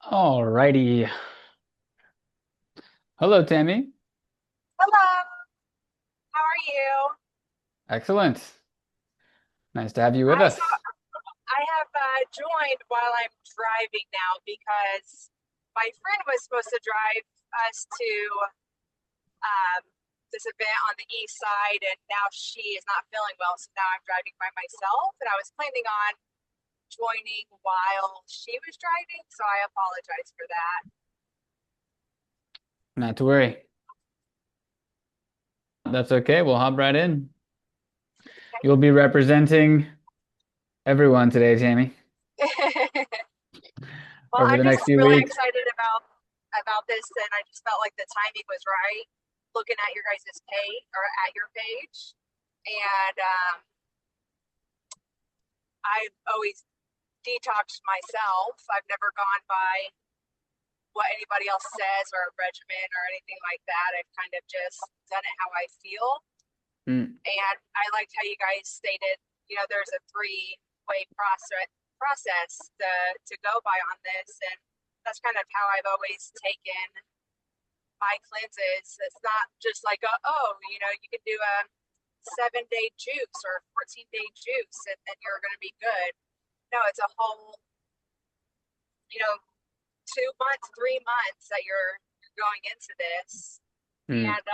All righty. Hello, Tammy. Hello, how are you? Excellent. Nice to have you with I us. saw I have joined while I'm driving now because my friend was supposed to drive us to um, this event on the east side, and now she is not feeling well, so now I'm driving by myself. And I was planning on joining while she was driving, so I apologize for that. Not to worry. That's okay. We'll hop right in. Okay. You'll be representing everyone today, Tammy, Well, over I'm the just next few really weeks. excited about this, and I just felt like the timing was right. Looking at your guys' page or at your page, and I've always detoxed myself. I've never gone by what anybody else says or a regimen or anything like that. I've kind of just done it how I feel. Mm, And I liked how you guys stated, there's a three-way process to go by on this. And that's kind of how I've always taken my cleanses. It's not just like, you can do a 7-day juice or a 14-day juice and then you're going to be good. No, it's a whole, you know, 2 months, 3 months that you're going into this. mm. And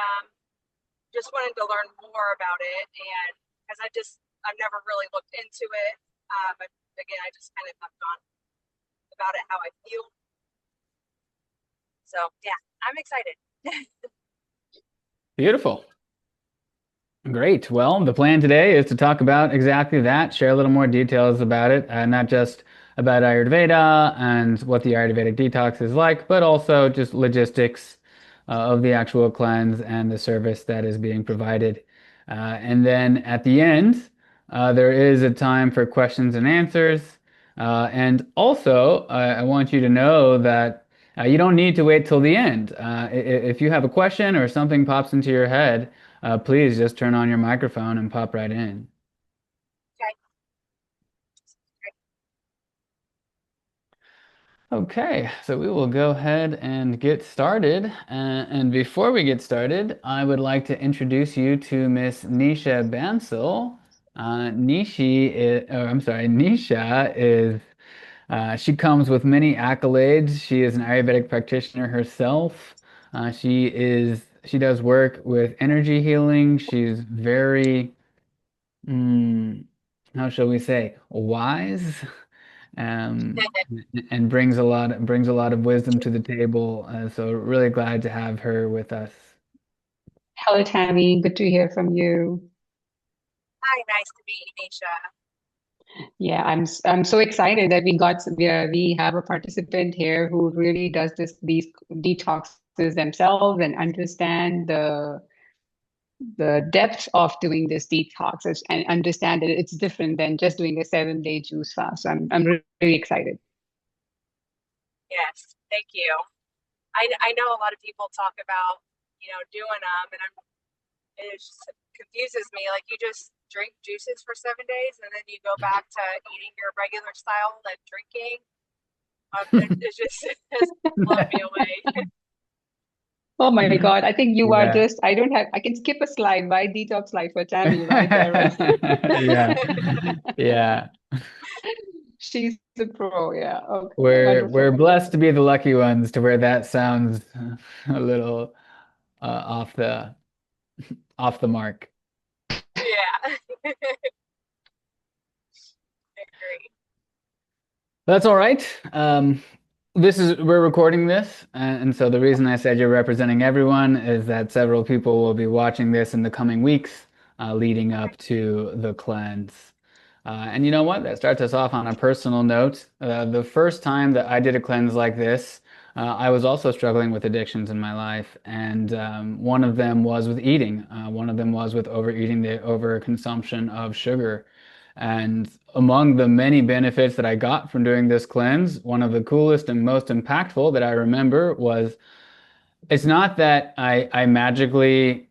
just wanted to learn more about it. And because I've never really looked into it. But again, I just kind of have gone about it how I feel. So yeah, I'm excited. Beautiful. Great. Well, the plan today is to talk about exactly that, share a little more details about it, not just about Ayurveda and what the Ayurvedic detox is like, but also just logistics of the actual cleanse and the service that is being provided. And then at the end, there is a time for questions and answers. And also, I want you to know that you don't need to wait till the end. If you have a question or something pops into your head, please just turn on your microphone and pop right in. Okay. Okay, so we will go ahead and get started. And before we get started, I would like to introduce you to Miss Nisha Bansal. Nisha is, she comes with many accolades. She is an Ayurvedic practitioner herself. She does work with energy healing. She's very, mm, how shall we say, wise, um, and brings a lot of wisdom to the table. So really glad to have her with us. Hello, Tammy. Good to hear from you. Hi, nice to meet you, Nisha. Yeah, I'm so excited that we have a participant here who really does these detoxes themselves and understand the depth of doing this and understand that it's different than just doing a 7-day juice fast. So I'm really excited. Yes, thank you. I know a lot of people talk about, doing them, and it just confuses me. Like you just drink juices for 7 days, and then you go back to eating your regular style, like drinking. It's just it just blown me away. Oh my God, I think you are Yeah. just, I can skip a slide, by detox slide for Tammy right there, right? Yeah. Yeah. She's the pro. Yeah. Okay. We're Wonderful. blessed to be the lucky ones to where that sounds a little off the mark. Yeah, I agree. That's all right. We're recording this, and so the reason I said you're representing everyone is that several people will be watching this in the coming weeks, leading up to the cleanse. And you know what? That starts us off on a personal note. The first time that I did a cleanse like this, I was also struggling with addictions in my life, and one of them was with eating. One of them was with overeating, the overconsumption of sugar. And among the many benefits that I got from doing this cleanse, one of the coolest and most impactful that I remember was it's not that I magically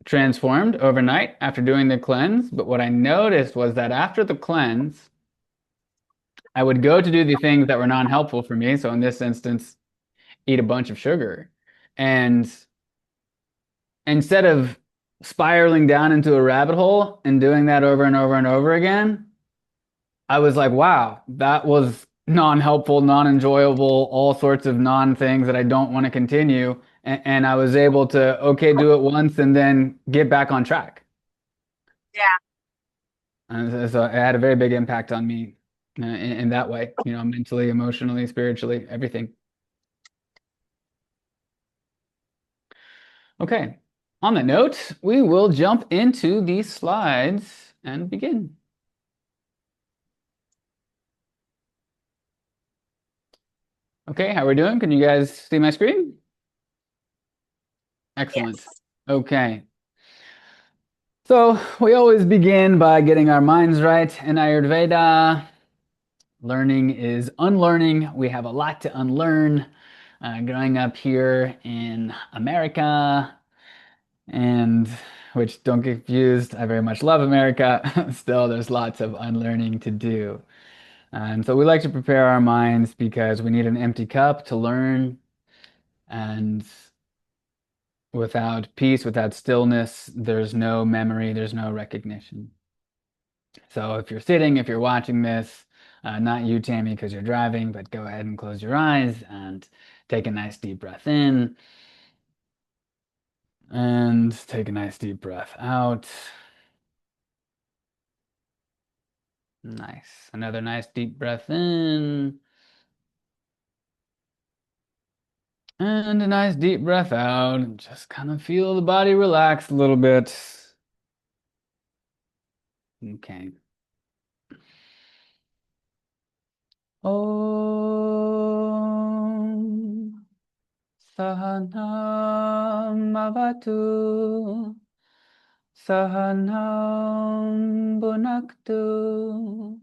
transformed overnight after doing the cleanse, but what I noticed was that after the cleanse, I would go to do the things that were non-helpful for me. So in this instance, eat a bunch of sugar. And instead of spiraling down into a rabbit hole and doing that over and over and over again, I was like, wow, that was non-helpful, non-enjoyable, all sorts of non-things that I don't want to continue. And I was able to, okay, do it once and then get back on track. Yeah. And so it had a very big impact on me in that way, mentally, emotionally, spiritually, everything. Okay. On that note, we will jump into these slides and begin. Okay, how are we doing? Can you guys see my screen? Excellent. Yes. Okay. So we always begin by getting our minds right in Ayurveda. Learning is unlearning. We have a lot to unlearn. Growing up here in America, and which don't get confused, I very much love America. Still, there's lots of unlearning to do. And so we like to prepare our minds because we need an empty cup to learn. And without peace, without stillness, there's no memory, there's no recognition. So if you're sitting, if you're watching this, not you, Tammy, because you're driving, but go ahead and close your eyes and take a nice deep breath in and take a nice deep breath out. Nice. Another nice deep breath in and a nice deep breath out. Just kind of feel the body relax a little bit. Okay. Om Sahanam Avatu Sahanam Bhunaktu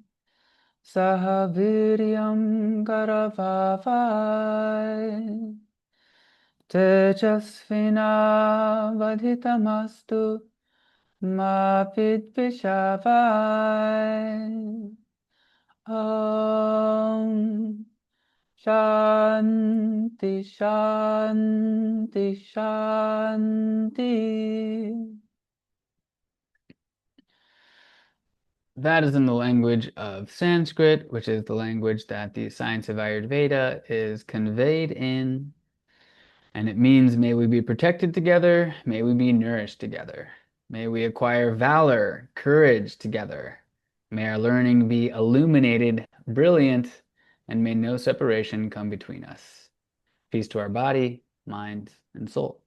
Sahaviryam Karavavai Tejasvinavadhitamastu Ma Vidvishavai. Om Shanti Shanti Shanti. That is in the language of Sanskrit, which is the language that the science of Ayurveda is conveyed in. And it means, may we be protected together, may we be nourished together. May we acquire valor, courage together. May our learning be illuminated, brilliant, and may no separation come between us. Peace to our body, mind, and soul.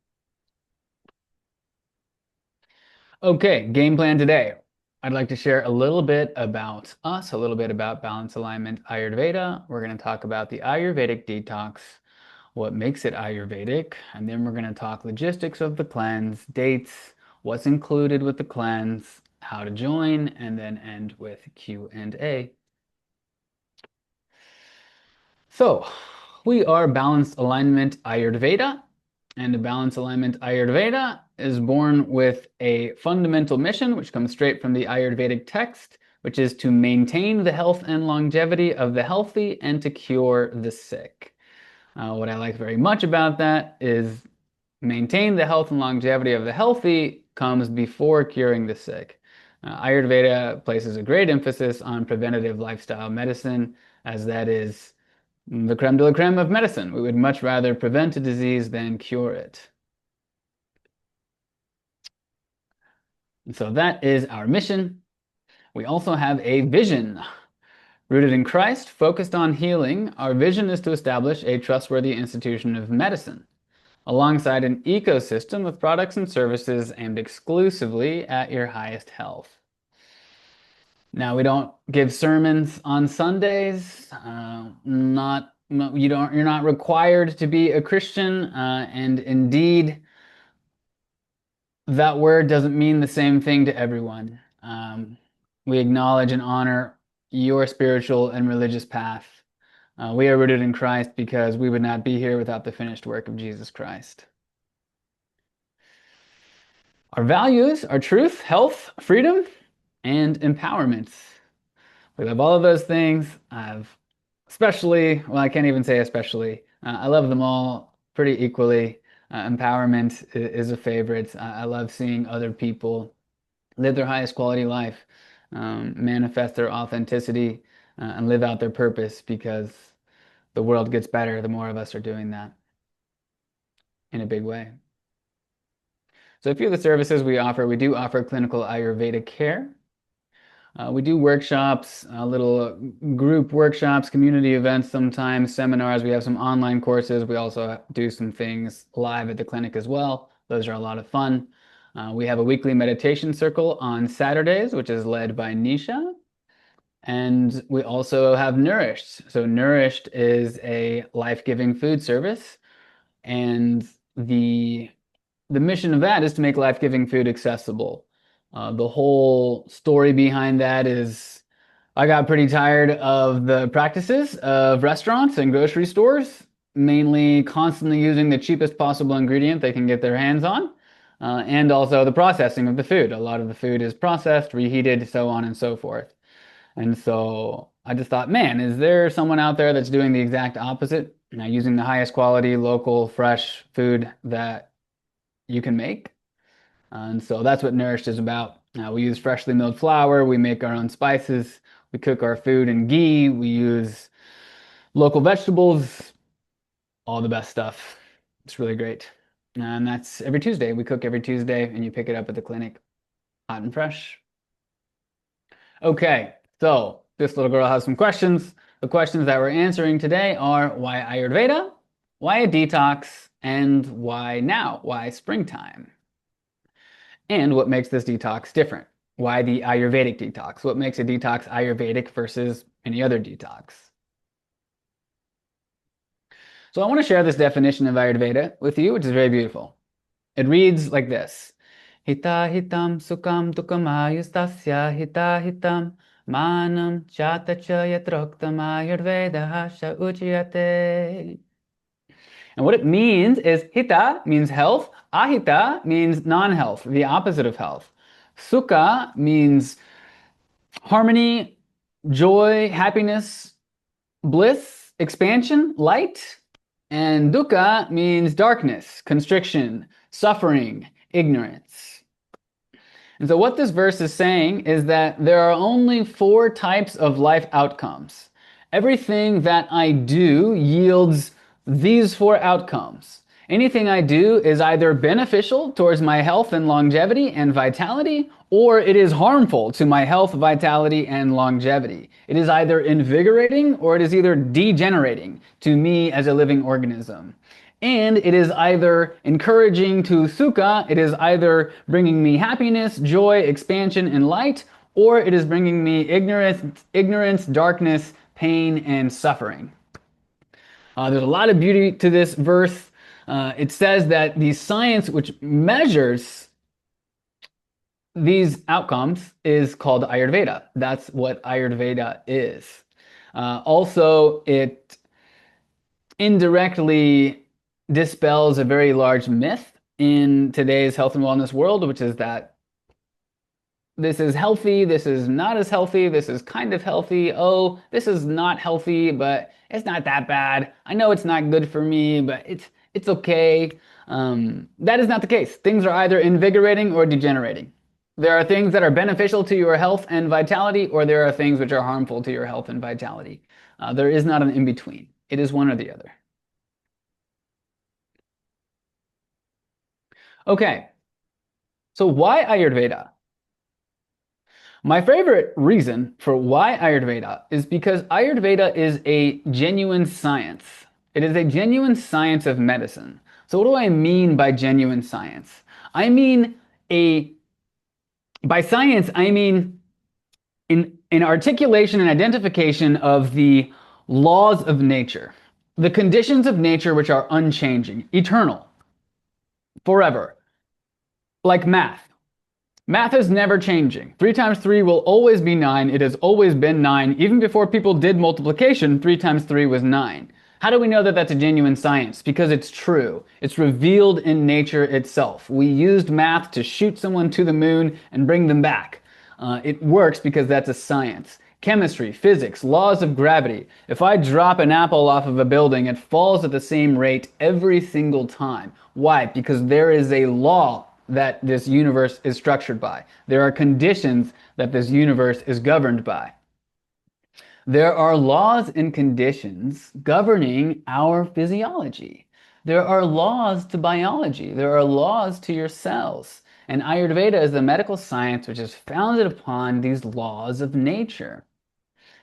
Okay, game plan today. I'd like to share a little bit about us, a little bit about Balance Alignment Ayurveda. We're going to talk about the Ayurvedic detox, what makes it Ayurvedic, and then we're going to talk logistics of the cleanse, dates, what's included with the cleanse, how to join, and then end with Q&A. So, we are Balanced Alignment Ayurveda, and a Balanced Alignment Ayurveda is born with a fundamental mission, which comes straight from the Ayurvedic text, which is to maintain the health and longevity of the healthy and to cure the sick. What I like very much about that is maintain the health and longevity of the healthy comes before curing the sick. Ayurveda places a great emphasis on preventative lifestyle medicine, as that is the creme de la creme of medicine. We would much rather prevent a disease than cure it. And so that is our mission. We also have a vision. Rooted in Christ, focused on healing, our vision is to establish a trustworthy institution of medicine, alongside an ecosystem of products and services aimed exclusively at your highest health. Now, we don't give sermons on Sundays. You're not required to be a Christian, and indeed, that word doesn't mean the same thing to everyone. We acknowledge and honor your spiritual and religious path. We are rooted in Christ because we would not be here without the finished work of Jesus Christ. Our values are truth, health, freedom, and empowerment. We love all of those things. I've especially, well, I can't even say especially. I love them all pretty equally. Empowerment is a favorite. I love seeing other people live their highest quality life, manifest their authenticity, and live out their purpose because the world gets better the more of us are doing that in a big way. So a few of the services we offer, we do offer clinical Ayurvedic care. We do workshops, little group workshops, community events sometimes, seminars. We have some online courses. We also do some things live at the clinic as well. Those are a lot of fun. We have a weekly meditation circle on Saturdays, which is led by Nisha. And we also have Nourished. So Nourished is a life-giving food service. And the the mission of that is to make life-giving food accessible. The whole story behind that is I got pretty tired of the practices of restaurants and grocery stores, mainly constantly using the cheapest possible ingredient they can get their hands on, and also the processing of the food. A lot of the food is processed, reheated, so on and so forth. And so I just thought, man, is there someone out there that's doing the exact opposite? Using the highest quality, local, fresh food that you can make. And so that's what Nourished is about. We use freshly milled flour, we make our own spices, we cook our food in ghee, we use local vegetables, all the best stuff. It's really great. And that's every Tuesday. We cook every Tuesday and you pick it up at the clinic, hot and fresh. Okay, so this little girl has some questions. The questions that we're answering today are why Ayurveda, why a detox, and why now? Why springtime? And what makes this detox different? Why the Ayurvedic detox? What makes a detox Ayurvedic versus any other detox? So I want to share this definition of Ayurveda with you, which is very beautiful. It reads like this. Hita hitam sukam dukam ayustasya hita hitam manam chata cha yatroktam Ayurveda sha uchyate. And what it means is hita means health, ahita means non-health, the opposite of health. Sukha means harmony, joy, happiness, bliss, expansion, light. And dukkha means darkness, constriction, suffering, ignorance. And so what this verse is saying is that there are only 4 types of life outcomes. Everything that I do yields these 4 outcomes. Anything I do is either beneficial towards my health and longevity and vitality, or it is harmful to my health, vitality, and longevity. It is either invigorating or it is either degenerating to me as a living organism. And it is either encouraging to sukha, it is either bringing me happiness, joy, expansion, and light, or it is bringing me ignorance, darkness, pain, and suffering. There's a lot of beauty to this verse. It says that the science which measures these outcomes is called Ayurveda. That's what Ayurveda is. Also, it indirectly dispels a very large myth in today's health and wellness world, which is that this is healthy, this is not as healthy, this is kind of healthy. Oh, this is not healthy, but it's not that bad. I know it's not good for me, but it's okay. That is not the case. Things are either invigorating or degenerating. There are things that are beneficial to your health and vitality, or there are things which are harmful to your health and vitality. There is not an in-between. It is one or the other. Okay, so why Ayurveda? My favorite reason for why Ayurveda is because Ayurveda is a genuine science. It is a genuine science of medicine. So what do I mean by genuine science? I mean by science, I mean an articulation and identification of the laws of nature, the conditions of nature which are unchanging, eternal, forever, like math. Math is never changing. 3 times 3 will always be 9. It has always been 9. Even before people did multiplication, 3 times 3 was 9. How do we know that that's a genuine science? Because it's true. It's revealed in nature itself. We used math to shoot someone to the moon and bring them back. It works because that's a science. Chemistry, physics, laws of gravity. If I drop an apple off of a building, it falls at the same rate every single time. Why? Because there is a law that this universe is structured by. There are conditions that this universe is governed by. There are laws and conditions governing our physiology. There are laws to biology. There are laws to your cells. And Ayurveda is the medical science which is founded upon these laws of nature.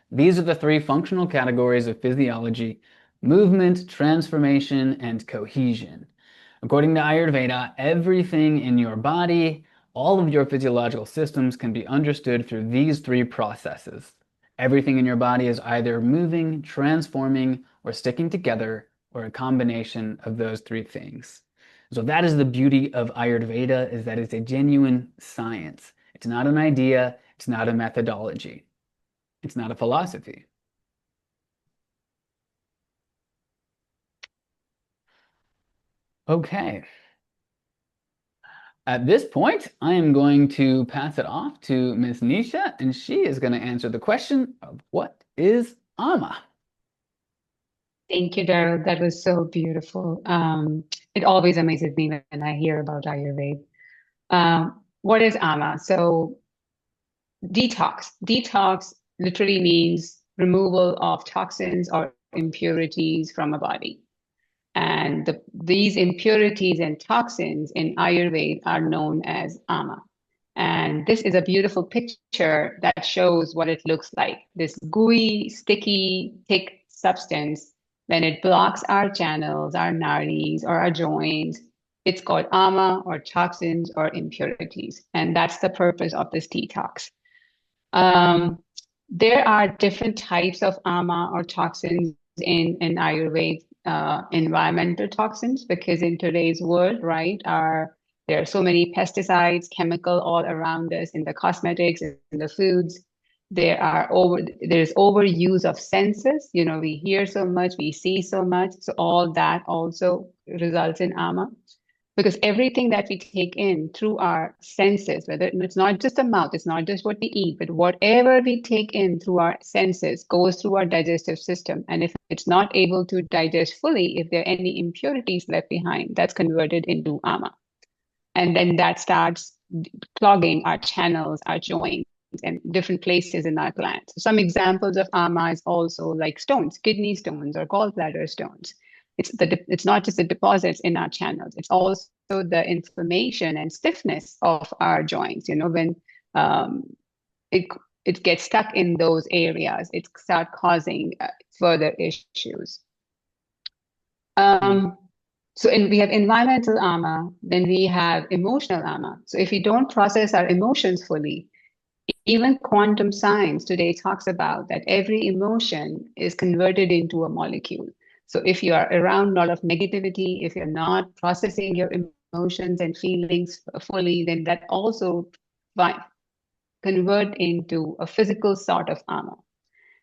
These are the three functional categories of physiology: movement, transformation, and cohesion. According to Ayurveda, everything in your body, all of your physiological systems can be understood through these three processes. Everything in your body is either moving, transforming, or sticking together, or a combination of those three things. So that is the beauty of Ayurveda, is that it's a genuine science. It's not an idea, it's not a methodology, it's not a philosophy. Okay. At this point, I am going to pass it off to Miss Nisha, and she is going to answer the question of what is Ama? Thank you, Daryl. That was so beautiful. It always amazes me when I hear about Ayurveda. What is ama? So detox. Detox literally means removal of toxins or impurities from a body. And these impurities and toxins in Ayurveda are known as ama. And this is a beautiful picture that shows what it looks like. This gooey, sticky, thick substance, when it blocks our channels, our nadis, or our joints, it's called ama or toxins or impurities. And that's the purpose of this detox. Um, there are different types of ama or toxins in Ayurveda, environmental toxins, because in today's world, right, there are so many pesticides, chemical all around us in the cosmetics, in the foods. There's overuse of senses. You know, we hear so much, we see so much. So all that also results in ama, because everything that we take in through our senses, whether it's not just the mouth, it's not just what we eat, but whatever we take in through our senses goes through our digestive system. And if it's not able to digest fully, if there are any impurities left behind, that's converted into ama. And then that starts clogging our channels, our joints, and different places in our glands. Some examples of ama is also like stones, kidney stones or gallbladder stones. It's not just the deposits in our channels, it's also the inflammation and stiffness of our joints. You know, when it it gets stuck in those areas, it start causing further issues. So we have environmental ama, then we have emotional ama. So if we don't process our emotions fully, even quantum science today talks about that every emotion is converted into a molecule. So if you are around a lot of negativity, if you're not processing your emotions and feelings fully, then that also convert into a physical sort of ama.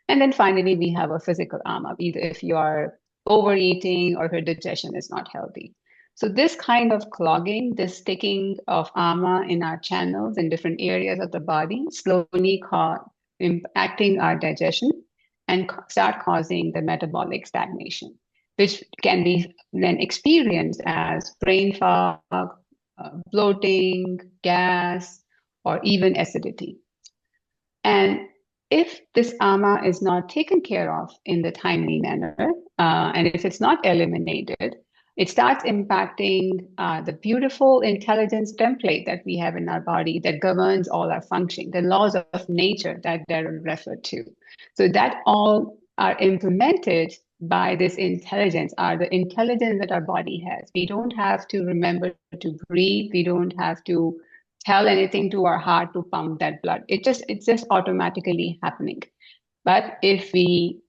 And then finally, we have a physical ama, either if you are overeating or if your digestion is not healthy. So this kind of clogging, this sticking of ama in our channels in different areas of the body, slowly impacting our digestion and start causing the metabolic stagnation, which can be then experienced as brain fog, bloating, gas, or even acidity. And if this ama is not taken care of in the timely manner, and if it's not eliminated, it starts impacting the beautiful intelligence template that we have in our body that governs all our functioning, the laws of nature that Darren referred to. So that all are implemented by this intelligence, are the intelligence that our body has. We don't have to remember to breathe. We don't have to tell anything to our heart to pump that blood. It's just automatically happening. But if we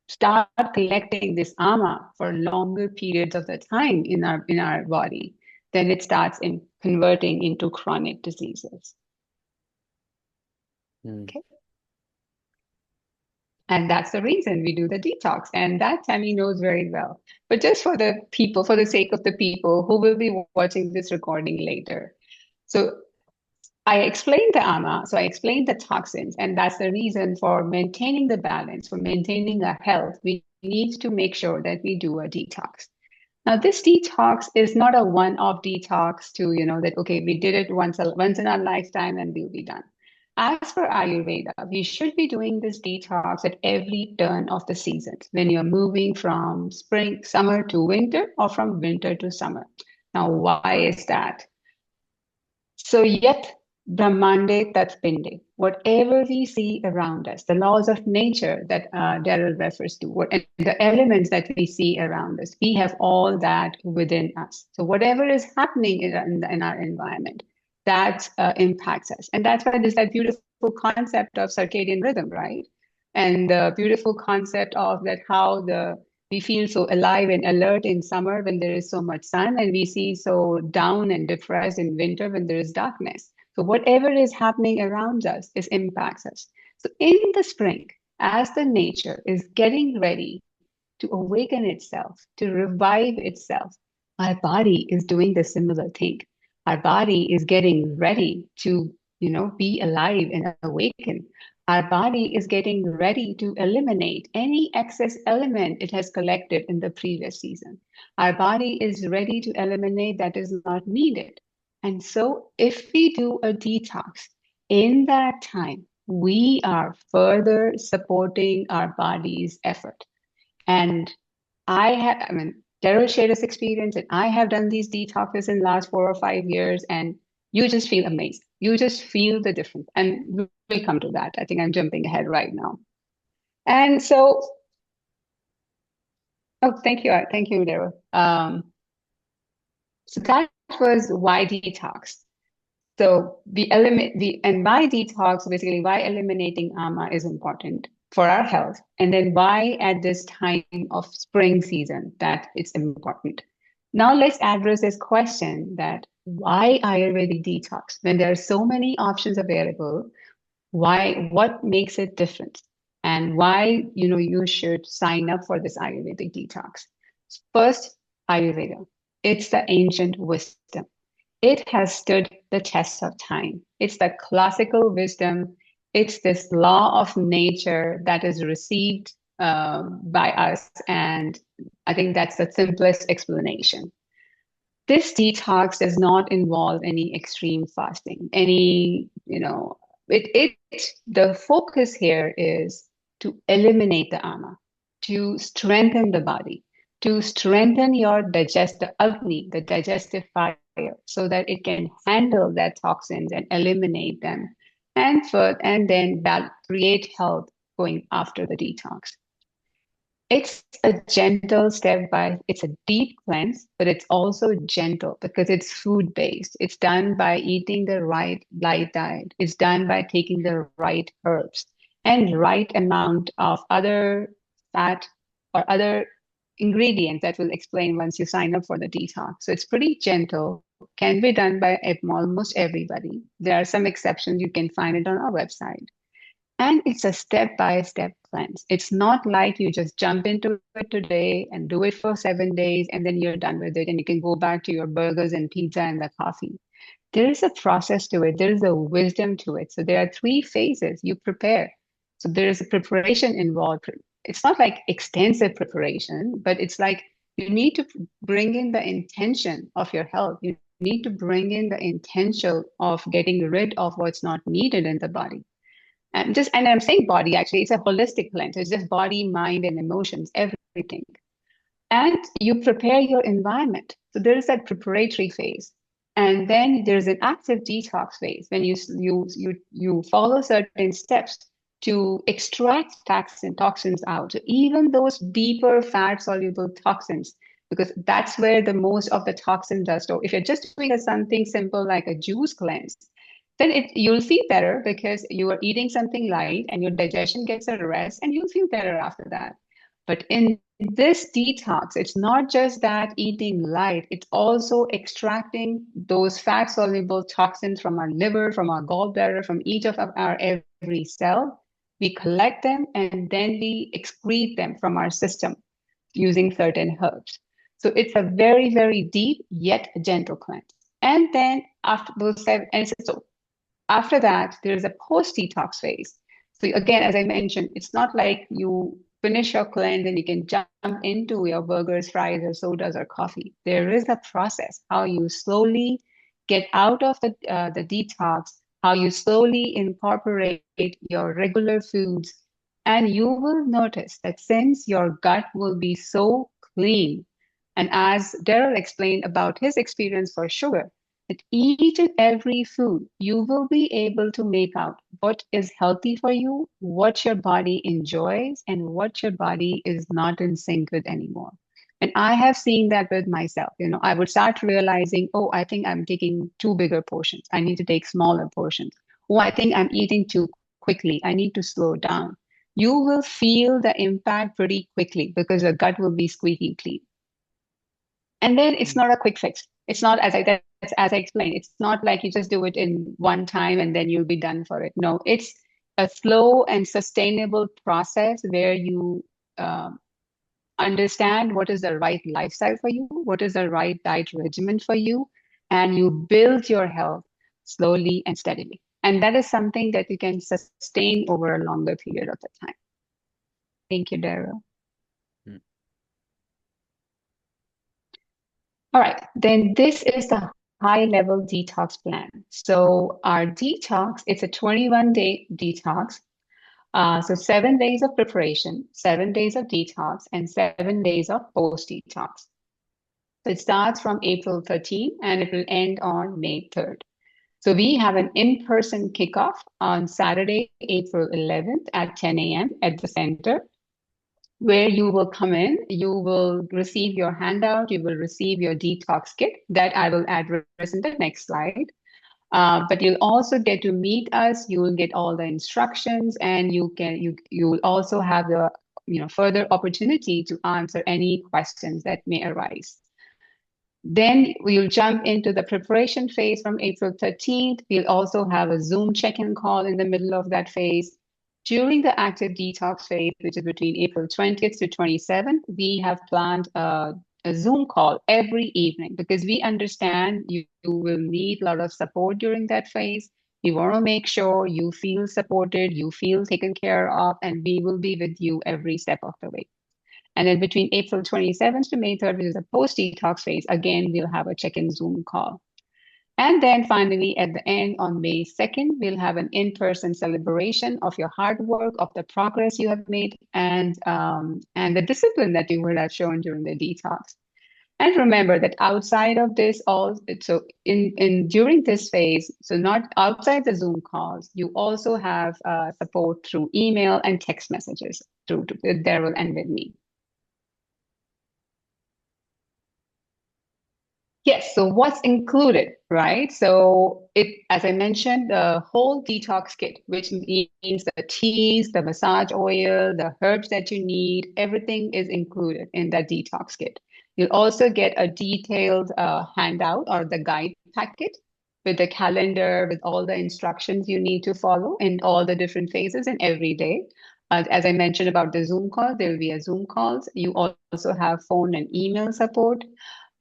start collecting this ama for longer periods of the time in our body, then it starts converting into chronic diseases. Okay. And that's the reason we do the detox. And that Tammy knows very well. But just for the people, for the sake of the people who will be watching this recording later. So I explained the ama, so I explained the toxins, and that's the reason for maintaining the balance, for maintaining our health. We need to make sure that we do a detox. Now, this detox is not a one-off detox to, that, okay, we did it once in our lifetime and we'll be done. As per Ayurveda, we should be doing this detox at every turn of the seasons when you're moving from summer to winter or from winter to summer. Now, why is that? So, yet Brahmande Tatpinde, whatever we see around us, the laws of nature that Daryl refers to, and the elements that we see around us, we have all that within us. So, whatever is happening in our environment, that impacts us. And that's why there's that beautiful concept of circadian rhythm, right? And the beautiful concept of that how we feel so alive and alert in summer when there is so much sun, and we see so down and depressed in winter when there is darkness. So whatever is happening around us is impacts us. So in the spring, as the nature is getting ready to awaken itself, to revive itself, our body is doing the similar thing. Our body is getting ready to, be alive and awaken. Our body is getting ready to eliminate any excess element it has collected in the previous season. Our body is ready to eliminate that is not needed. And so, if we do a detox in that time, we are further supporting our body's effort. And I mean, Daryl shared his experience, and I have done these detoxes in the last 4 or 5 years, and you just feel amazing. You just feel the difference. And we'll come to that. I think I'm jumping ahead right now. And so, oh, thank you. Thank you, Daryl. So that was why detox. So and why detox, basically why eliminating ama is important for our health, and then why at this time of spring season that it's important. Now let's address this question that why Ayurvedic detox when there are so many options available? What makes it different? And why, you should sign up for this Ayurvedic detox. First, Ayurveda. It's the ancient wisdom. It has stood the test of time. It's the classical wisdom. It's this law of nature that is received by us. And I think that's the simplest explanation. This detox does not involve any extreme fasting, the focus here is to eliminate the ama, to strengthen the body, to strengthen your digestive agni, the digestive fire, so that it can handle that toxins and eliminate them, and then that create health going after the detox. It's a gentle it's a deep cleanse, but it's also gentle because it's food based. It's done by eating the right light diet. It's done by taking the right herbs and right amount of other fat or other ingredients that will explain once you sign up for the detox. So it's pretty gentle, can be done by almost everybody. There are some exceptions. You can find it on our website. And it's a step-by-step cleanse. It's not like you just jump into it today and do it for 7 days and then you're done with it and you can go back to your burgers and pizza and the coffee. There is a process to it. There is a wisdom to it. So there are 3 phases. You prepare. So there is a preparation involved. It's not like extensive preparation, but it's like you need to bring in the intention of your health. You need to bring in the intention of getting rid of what's not needed in the body. And I'm saying body, actually, it's a holistic cleanse. It's just body, mind, and emotions, everything. And you prepare your environment. So there is that preparatory phase. And then there's an active detox phase when you follow certain steps to extract toxins out. So even those deeper fat soluble toxins, because that's where the most of the toxins are stored. If you're just doing something simple like a juice cleanse, then you'll feel better because you are eating something light and your digestion gets a rest and you'll feel better after that. But in this detox, it's not just that eating light, it's also extracting those fat soluble toxins from our liver, from our gallbladder, from each of our every cell. We collect them and then we excrete them from our system using certain herbs. So it's a very, very deep yet gentle cleanse. And then after those 7, and so After that, there's a post-detox phase. So again, as I mentioned, it's not like you finish your cleanse and you can jump into your burgers, fries, or sodas or coffee. There is a process how you slowly get out of the detox, how you slowly incorporate your regular foods, and you will notice that since your gut will be so clean, and as Daryl explained about his experience for sugar, that each and every food you will be able to make out what is healthy for you, what your body enjoys, and what your body is not in sync with anymore. And I have seen that with myself. I would start realizing, oh, I think I'm taking too bigger portions. I need to take smaller portions. Oh, I think I'm eating too quickly. I need to slow down. You will feel the impact pretty quickly because your gut will be squeaky clean. And then it's not a quick fix. It's not, as I explained, it's not like you just do it in one time and then you'll be done for it. No, it's a slow and sustainable process where you understand what is the right lifestyle for you, what is the right diet regimen for you, and you build your health slowly and steadily. And that is something that you can sustain over a longer period of the time. Thank you, Daryl. Mm. All right, then this is the high level detox plan. So our detox, it's a 21-day detox. So 7 days of preparation, 7 days of detox, and 7 days of post detox. So it starts from April 13th and it will end on May 3rd. So we have an in-person kickoff on Saturday, April 11th at 10 a.m. at the center, where you will come in, you will receive your handout, you will receive your detox kit that I will address in the next slide. But you'll also get to meet us. You will get all the instructions, and you will also have the further opportunity to answer any questions that may arise. Then we'll jump into the preparation phase from April 13th. We'll also have a Zoom check-in call in the middle of that phase. During the active detox phase, which is between April 20th to 27th, we have planned a Zoom call every evening because we understand you will need a lot of support during that phase. We want to make sure you feel supported, you feel taken care of, and we will be with you every step of the way. And then between April 27th to May 3rd, which is a post-detox phase, again, we'll have a check-in Zoom call. And then finally, at the end on May 2nd, we'll have an in-person celebration of your hard work, of the progress you have made, and the discipline that you will have shown during the detox. And remember that outside of this, so in during this phase, so not outside the Zoom calls, you also have support through email and text messages through Daryl and with me. Yes, so what's included, right? So as I mentioned, the whole detox kit, which means the teas, the massage oil, the herbs that you need, everything is included in that detox kit. You'll also get a detailed handout or the guide packet with the calendar, with all the instructions you need to follow in all the different phases and every day. As I mentioned about the Zoom call, there will be a Zoom calls. You also have phone and email support.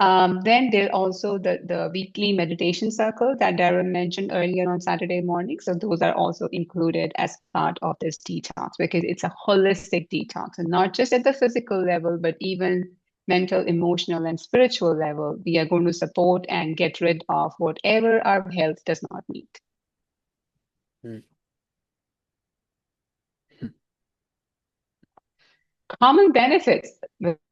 Then there's also the weekly meditation circle that Darren mentioned earlier on Saturday morning. So those are also included as part of this detox because it's a holistic detox, and not just at the physical level, but even mental, emotional, and spiritual level. We are going to support and get rid of whatever our health does not need. Mm. Common benefits.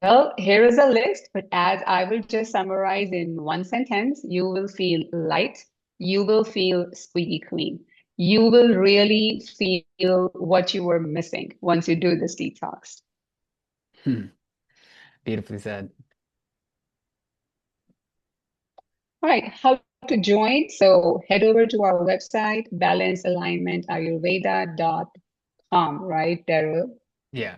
Well, here is a list, but as I will just summarize in one sentence, you will feel light, you will feel squeaky clean. You will really feel what you were missing once you do this detox. Beautifully said. All right, how to join? So head over to our website, balancealignmentayurveda.com, right, Daryl? Yeah.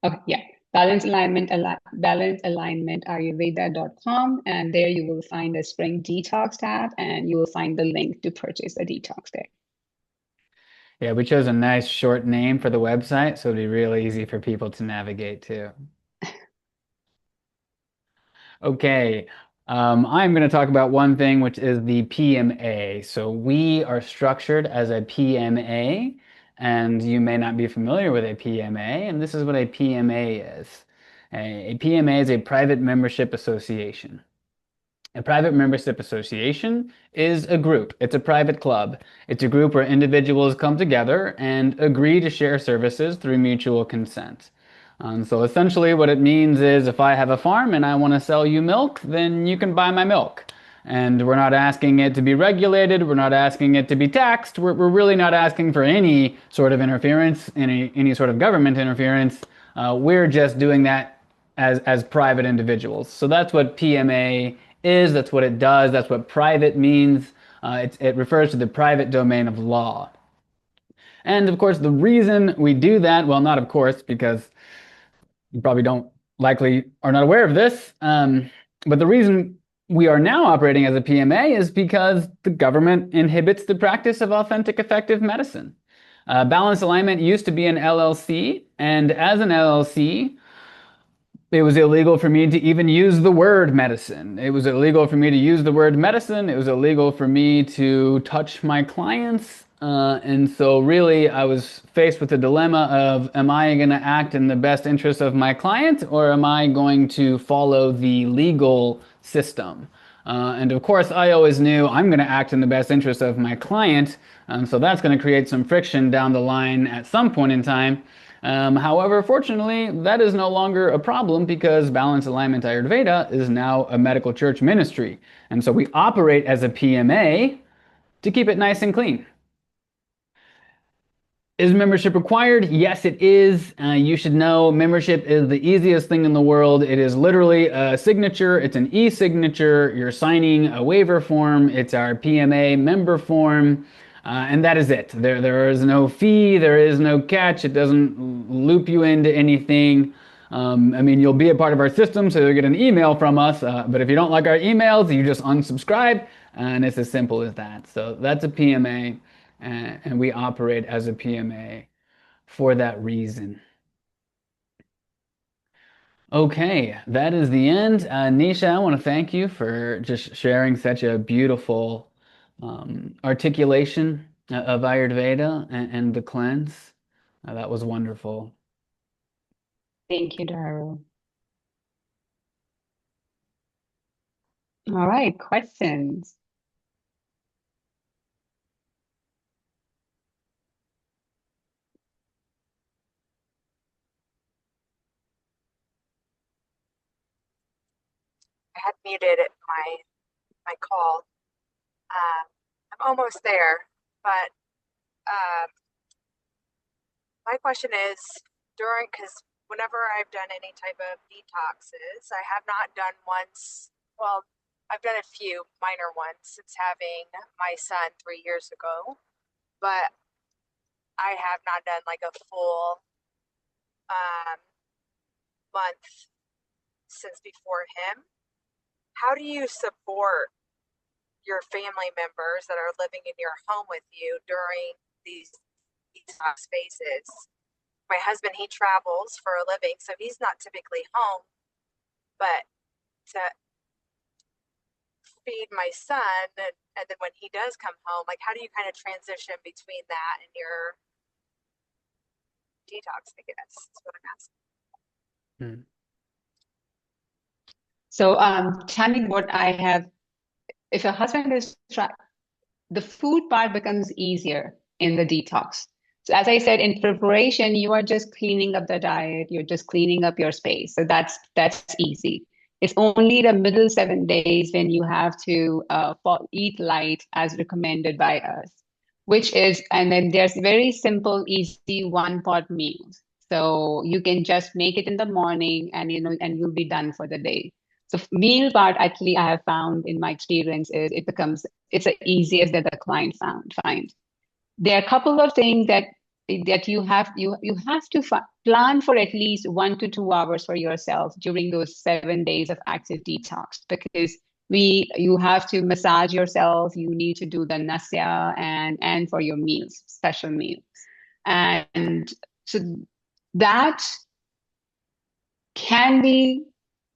Okay, yeah. Balancealignmentayurveda.com, and there you will find the Spring Detox tab, and you will find the link to purchase the detox there. Yeah, we chose a nice short name for the website, so it'd be really easy for people to navigate too. Okay. I'm going to talk about one thing, which is the PMA. So we are structured as a PMA, and you may not be familiar with a PMA, and this is what a PMA is. A PMA is a private membership association. A private membership association is a group. It's a private club. It's a group where individuals come together and agree to share services through mutual consent. So essentially, what it means is if I have a farm and I want to sell you milk, then you can buy my milk. And we're not asking it to be regulated. We're not asking it to be taxed. We're really not asking for any sort of interference, any sort of government interference. We're just doing that as private individuals. So that's what PMA is. That's what it does. That's what private means. It refers to the private domain of law. And of course, the reason we do that, well, not of course, because you probably don't likely are not aware of this. But the reason we are now operating as a PMA is because the government inhibits the practice of authentic, effective medicine. Balanced Alignment used to be an LLC, and as an LLC, it was illegal for me to even use the word medicine. It was illegal for me to use the word medicine. It was illegal for me to touch my clients. And so, really, I was faced with the dilemma of am I going to act in the best interest of my client or am I going to follow the legal system? And of course, I always knew I'm going to act in the best interest of my client. So that's going to create some friction down the line at some point in time. However, fortunately, that is no longer a problem because Balanced Alignment Ayurveda is now a medical church ministry. And so we operate as a PMA to keep it nice and clean. Is membership required? Yes, it is. You should know membership is the easiest thing in the world. It is literally a signature. It's an e-signature. You're signing a waiver form. It's our PMA member form. And that is it. There is no fee. There is no catch. It doesn't loop you into anything. I mean, you'll be a part of our system, so you'll get an email from us. But if you don't like our emails, you just unsubscribe. And it's as simple as that. So that's a PMA and we operate as a PMA for that reason. Okay, that is the end. Nisha, I want to thank you for just sharing such a beautiful articulation of Ayurveda and the cleanse. That was wonderful. Thank you, Daryl. All right, questions. I had muted my call. I'm almost there, but my question is because whenever I've done any type of detoxes, I have not done once. Well, I've done a few minor ones since having my son 3 years ago, but I have not done like a full um, month since before him. How do you support your family members that are living in your home with you during these detox phases? My husband, he travels for a living, so he's not typically home, but to feed my son and then when he does come home, like how do you kind of transition between that and your detox, I guess is what I'm asking. Hmm. So, tell me what I have. If your husband is the food part becomes easier in the detox. So as I said, in preparation, you are just cleaning up the diet, you're just cleaning up your space. So that's easy. It's only the middle 7 days when you have to eat light as recommended by us, and then there's very simple, easy one-pot meals. So you can just make it in the morning and and you'll be done for the day. So meal part, actually, I have found in my experience is it's the easiest that the client finds. There are a couple of things that you have to plan for at least 1 to 2 hours for yourself during those 7 days of active detox, because you have to massage yourself, you need to do the nasya and for your meals, special meal. And so that can be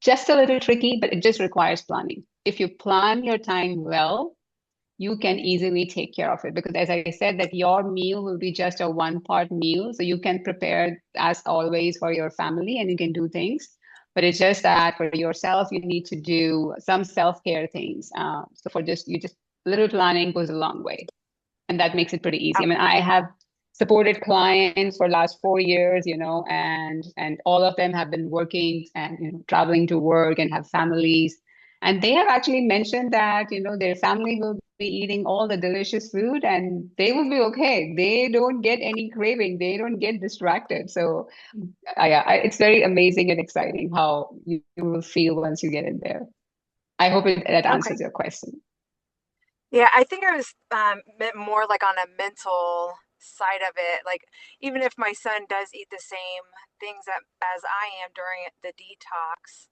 just a little tricky, but it just requires planning. If you plan your time well, you can easily take care of it, because as I said, that your meal will be just a one part meal. So you can prepare as always for your family and you can do things. But it's just that for yourself, you need to do some self-care things. So for just little planning goes a long way. And that makes it pretty easy. I mean, I have supported clients for last 4 years, and all of them have been working and traveling to work and have families. And they have actually mentioned that, their family will be eating all the delicious food and they will be okay. They don't get any craving. They don't get distracted. So it's very amazing and exciting how you will feel once you get in there. I hope that Okay. answers your question. Yeah, I think I was meant more like on a mental side of it. Like, even if my son does eat the same things as I am during the detox,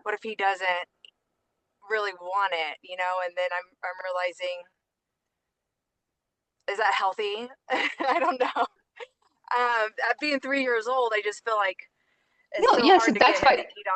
what if he doesn't really want it, And then I'm realizing, is that healthy? I don't know. At being 3 years old, I just feel like it's No, so yes, hard to that's get him to why eat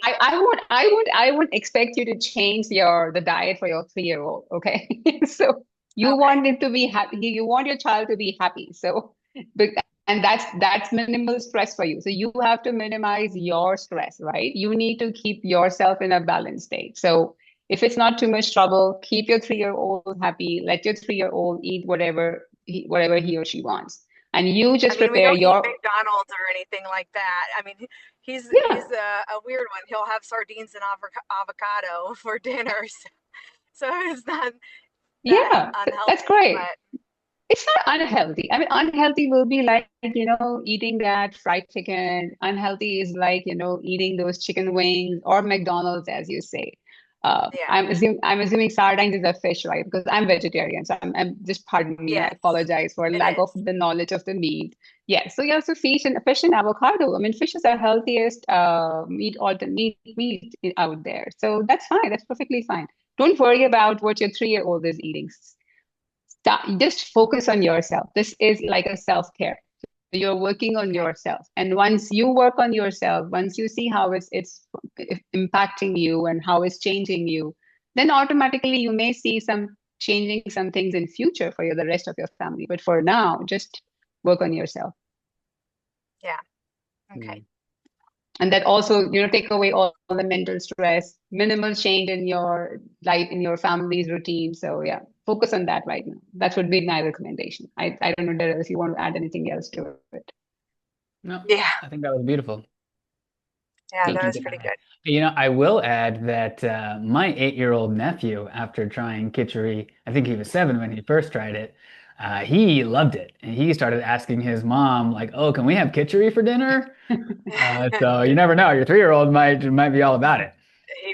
I, already. I would expect you to change the diet for your 3-year-old. Okay. So you Okay. want it to be happy. You want your child to be happy. So, but- and that's minimal stress for you. So you have to minimize your stress, right? You need to keep yourself in a balanced state. So if it's not too much trouble, keep your 3-year-old happy. Let your 3-year-old eat whatever he or she wants. And you I just mean, we prepare don't eat your, McDonald's or anything like that. I mean, yeah, he's a weird one. He'll have sardines and avocado for dinner, so it's not that yeah, that's unhealthy. great. But It's not unhealthy. I mean, unhealthy will be like, eating that fried chicken. Unhealthy is like, eating those chicken wings or McDonald's, as you say. yeah, I'm assuming sardines is a fish, right? Because I'm vegetarian, so I'm just pardon me. I yes, apologize for it lack of is. the knowledge of the meat. Yeah, so you also fish and avocado. I mean, fish is the healthiest meat out there. So that's fine. That's perfectly fine. Don't worry about what your 3-year-old is eating. Just focus on yourself. This is like a self-care. You're working on Okay. yourself. And once you work on yourself, once you see how it's impacting you and how it's changing you, then automatically you may see some changing some things in future for the rest of your family. But for now, just work on yourself. Yeah. Yeah. Okay. And that also, take away all the mental stress, minimal change in your life, in your family's routine. So yeah, focus on that right now. That would be my recommendation. I don't know, Daryl, if you want to add anything else to it. No, Yeah. I think that was beautiful. Yeah, Thank that you, was pretty Dara. good. I will add that my 8-year-old nephew, after trying khichdi, I think he was 7 when he first tried it, he loved it. And he started asking his mom, like, oh, can we have khichdi for dinner? So you never know. Your 3-year-old might be all about it. he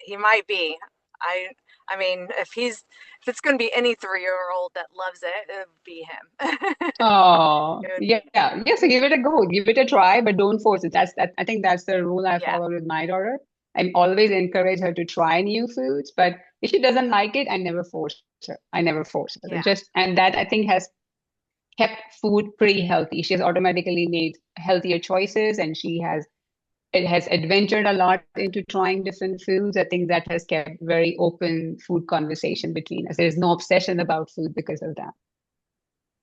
he might be. I I mean, if it's going to be any 3-year old that loves it, it would be him. Oh, It would yeah. be. Yeah, so give it a go. Give it a try, but don't force it. I think that's the rule I Yeah. follow with my daughter. I always encourage her to try new foods, but if she doesn't like it, I never force her. I never force her. Yeah. And that I think has kept food pretty healthy. She has automatically made healthier choices and it has adventured a lot into trying different foods. I think that has kept very open food conversation between us. There's no obsession about food because of that.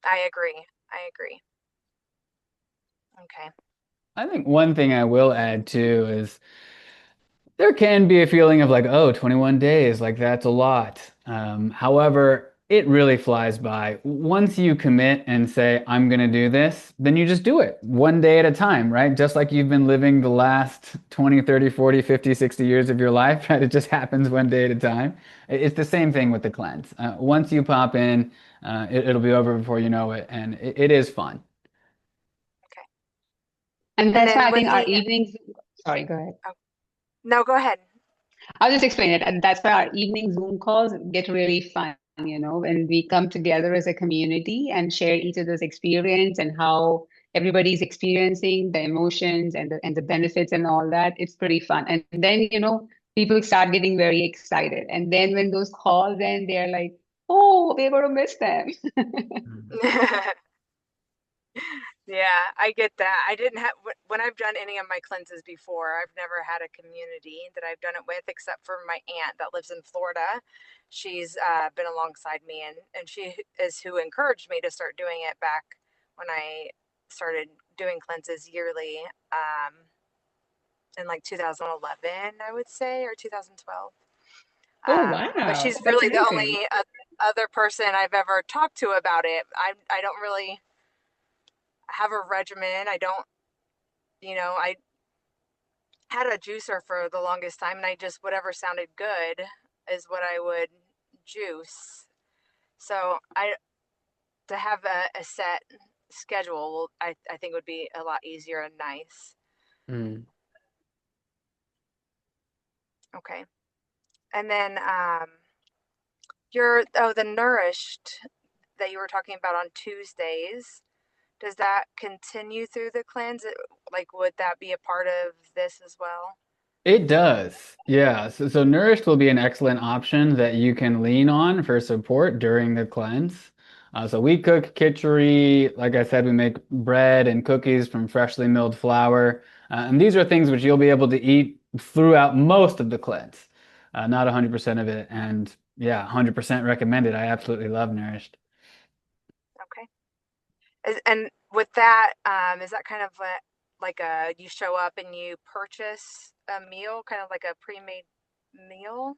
I agree. I agree. Okay. I think one thing I will add too is there can be a feeling of like, oh, 21 days, like that's a lot. However, it really flies by. Once you commit and say, I'm going to do this, then you just do it one day at a time, right? Just like you've been living the last 20, 30, 40, 50, 60 years of your life, right? It just happens one day at a time. It's the same thing with the cleanse. Once you pop in, it'll be over before you know it, and it is fun. Okay. And And that's why then I with think our the evenings, sorry, go ahead. oh, no, go ahead. I'll just explain it. And that's why our evening Zoom calls get really fun, when we come together as a community and share each other's experience and how everybody's experiencing the emotions and the benefits and all that. It's pretty fun. And then, people start getting very excited. And then when those calls end, they're like, oh, we're going to miss them. Mm. Yeah, I get that. I didn't have when I've done any of my cleanses before, I've never had a community that I've done it with except for my aunt that lives in Florida. She's been alongside me and she is who encouraged me to start doing it back when I started doing cleanses yearly in like 2011, I would say, or 2012. Oh, But wow. she's That's really the amazing. only other person I've ever talked to about it. I don't really have a regimen. I don't, I had a juicer for the longest time and I just whatever sounded good is what I would juice. So I to have a set schedule I think would be a lot easier and nice. Mm. Okay. And then the nourished that you were talking about on Tuesdays, does that continue through the cleanse? Like would that be a part of this as well? It does. Yeah. So Nourished will be an excellent option that you can lean on for support during the cleanse. So we cook khichdi. Like I said, we make bread and cookies from freshly milled flour. And these are things which you'll be able to eat throughout most of the cleanse, not 100% of it. And yeah, 100% recommended. I absolutely love Nourished. Okay. And with that, is that kind of like a you show up and you purchase a meal, kind of like a pre-made meal?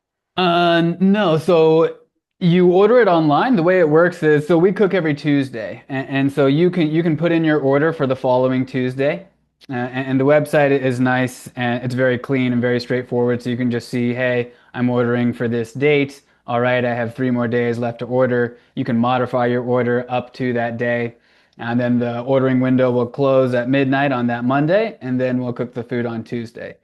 No. So you order it online. The way it works is so we cook every Tuesday, and so you can put in your order for the following Tuesday. And the website is nice and it's very clean and very straightforward. So you can just see, hey, I'm ordering for this date. All right, I have 3 more days left to order. You can modify your order up to that day. And then the ordering window will close at midnight on that Monday, and then we'll cook the food on Tuesday.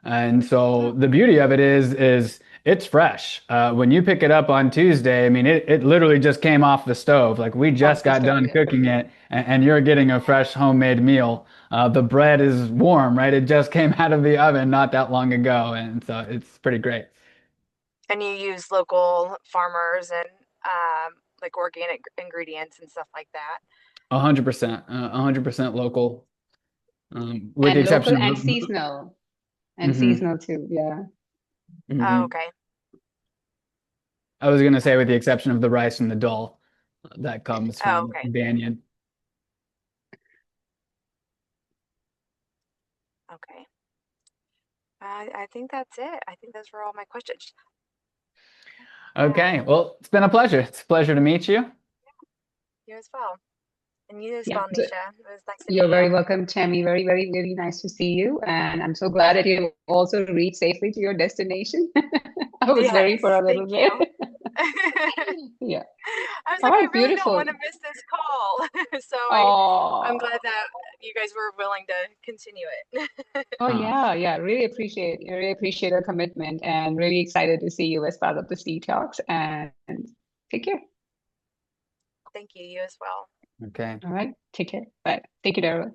And so Oh, the beauty of it is it's fresh. When you pick it up on Tuesday, I mean, it literally just came off the stove. Like we Off just the got stove, done yeah. cooking it, and you're getting a fresh homemade meal. The bread is warm, right? It just came out of the oven not that long ago, and so it's pretty great. and you use local farmers and like organic ingredients and stuff like that. 100%, 100% local, with the And exception local of and the. seasonal. And Mhm, seasonal too, yeah. Oh, mhm. okay. I was gonna say with the exception of the rice and the dal that comes Oh, from okay. Banyan. Okay. I think that's it. I think those were all my questions. Okay, well, it's been a pleasure. It's a pleasure to meet you. You as well. And you as Yeah. well, So Nisha. It was nice to you're meet you. very welcome, Tammy. Very, very, very nice to see you. And I'm so glad that you also reached safely to your destination. I was worried for Yes, a little thank you. bit. Yeah. I was All like, I right, really don't want beautiful. to miss this call. So I'm glad Oh, that you guys were willing to continue it. oh Uh, yeah, yeah. Really appreciate your commitment and really excited to see you as part of this detox and take care. Thank you. You as well. okay. All right. Take care. Bye. Take care, Daryl.